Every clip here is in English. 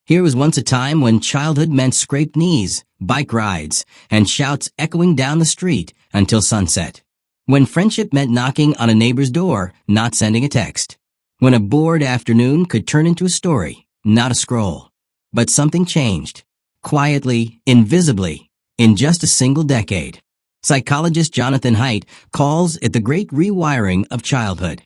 Here was once a time when childhood meant scraped knees, bike rides, and shouts echoing down the street until sunset. When friendship meant knocking on a neighbor's door, not sending a text. When a bored afternoon could turn into a story, not a scroll. But something changed. Quietly, invisibly, in just a single decade. Psychologist Jonathan Haidt calls it the Great Rewiring of Childhood.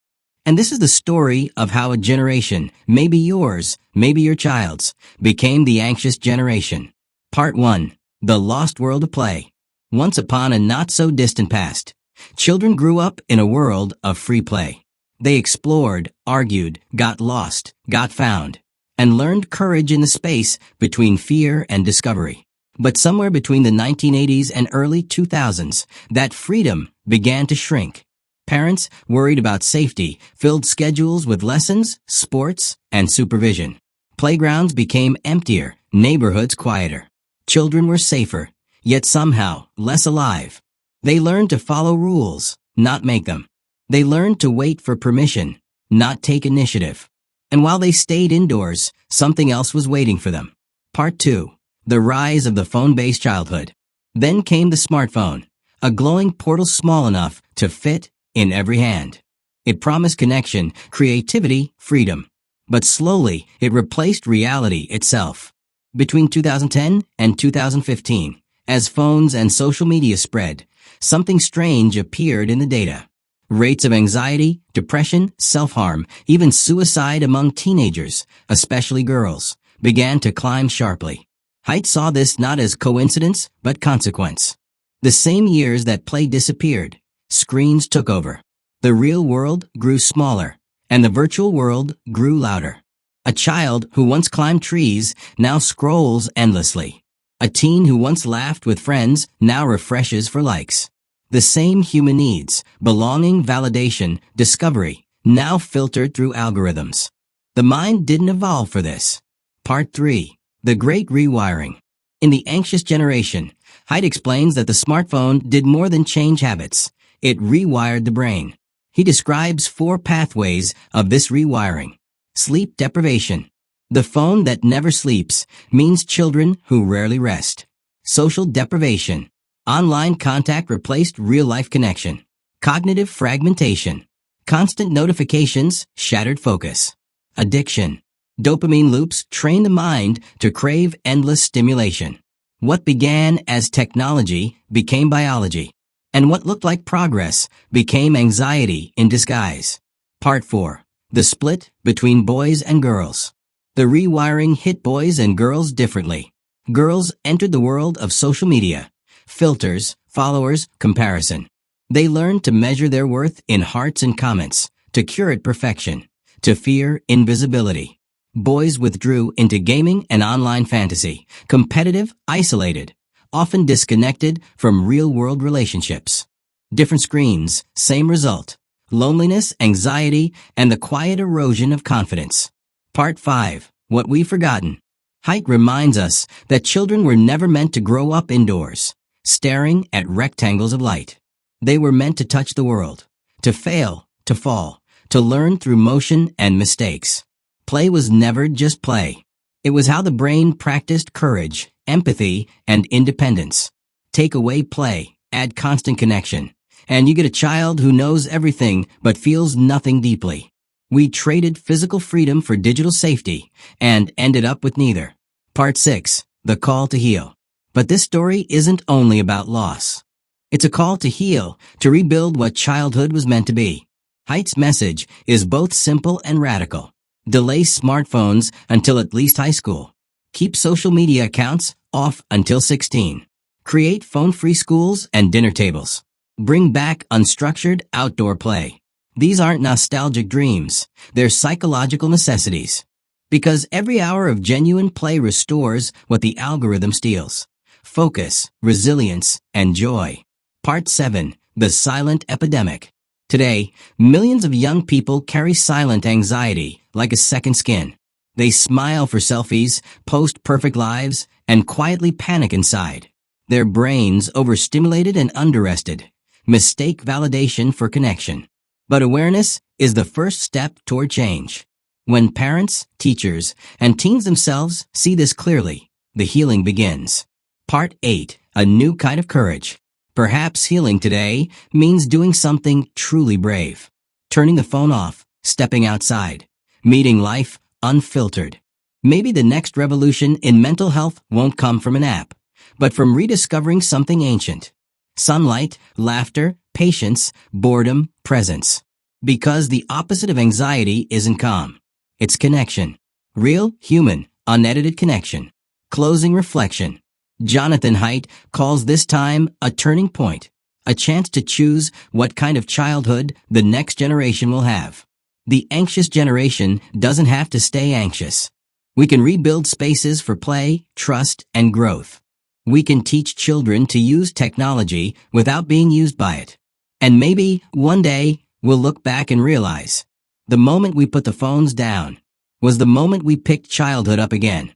And this is the story of how a generation, maybe yours, maybe your child's, became the anxious generation. Part 1. The Lost World of Play. Once upon a not-so-distant past, children grew up in a world of free play. They explored, argued, got lost, got found, and learned courage in the space between fear and discovery. But somewhere between the 1980s and early 2000s, that freedom began to shrink. Parents, worried about safety, filled schedules with lessons, sports, and supervision. Playgrounds became emptier, neighborhoods quieter. Children were safer, yet somehow less alive. They learned to follow rules, not make them. They learned to wait for permission, not take initiative. And while they stayed indoors, something else was waiting for them. Part 2. The rise of the phone-based childhood. Then came the smartphone, a glowing portal small enough to fit in every hand. It promised connection, creativity, freedom. But slowly, it replaced reality itself. Between 2010 and 2015, as phones and social media spread, something strange appeared in the data. Rates of anxiety, depression, self-harm, even suicide among teenagers, especially girls, began to climb sharply. Haidt saw this not as coincidence, but consequence. The same years that play disappeared, screens took over. The real world grew smaller, and the virtual world grew louder. A child who once climbed trees now scrolls endlessly. A teen who once laughed with friends now refreshes for likes. The same human needs, belonging, validation, discovery, now filtered through algorithms. The mind didn't evolve for this. Part 3. The Great Rewiring. In The Anxious Generation, Haidt explains that the smartphone did more than change habits. It rewired the brain. He describes 4 pathways of this rewiring. Sleep deprivation. The phone that never sleeps means children who rarely rest. Social deprivation. Online contact replaced real-life connection. Cognitive fragmentation. Constant notifications shattered focus. Addiction. Dopamine loops train the mind to crave endless stimulation. What began as technology became biology. And what looked like progress became anxiety in disguise. Part 4. The split between boys and girls. The rewiring hit boys and girls differently. Girls entered the world of social media. Filters, followers, comparison. They learned to measure their worth in hearts and comments, to curate perfection, to fear invisibility. Boys withdrew into gaming and online fantasy, competitive, isolated, often disconnected from real-world relationships. Different screens, same result. Loneliness, anxiety, and the quiet erosion of confidence. Part 5. What We've Forgotten. Haidt reminds us that children were never meant to grow up indoors, staring at rectangles of light. They were meant to touch the world, to fail, to fall, to learn through motion and mistakes. Play was never just play. It was how the brain practiced courage, empathy, and independence. Take away play, add constant connection, and you get a child who knows everything but feels nothing deeply. We traded physical freedom for digital safety and ended up with neither. Part 6. The Call to Heal. But this story isn't only about loss. It's a call to heal, to rebuild what childhood was meant to be. Haidt's message is both simple and radical. Delay smartphones until at least high school. Keep social media accounts off until 16. Create phone-free schools and dinner tables. Bring back unstructured outdoor play. These aren't nostalgic dreams. They're psychological necessities. Because every hour of genuine play restores what the algorithm steals. Focus, resilience, and joy. Part 7. The Silent Epidemic. Today, millions of young people carry silent anxiety like a second skin. They smile for selfies, post perfect lives, and quietly panic inside. Their brains overstimulated and underrested. Mistake validation for connection. But awareness is the first step toward change. When parents, teachers, and teens themselves see this clearly, the healing begins. Part 8. A new kind of courage. Perhaps healing today means doing something truly brave. Turning the phone off, stepping outside, meeting life unfiltered. Maybe the next revolution in mental health won't come from an app, but from rediscovering something ancient. Sunlight, laughter, patience, boredom, presence. Because the opposite of anxiety isn't calm. It's connection. Real, human, unedited connection. Closing reflection. Jonathan Haidt calls this time a turning point, a chance to choose what kind of childhood the next generation will have. The anxious generation doesn't have to stay anxious. We can rebuild spaces for play, trust, and growth. We can teach children to use technology without being used by it. And maybe, one day, we'll look back and realize the moment we put the phones down was the moment we picked childhood up again.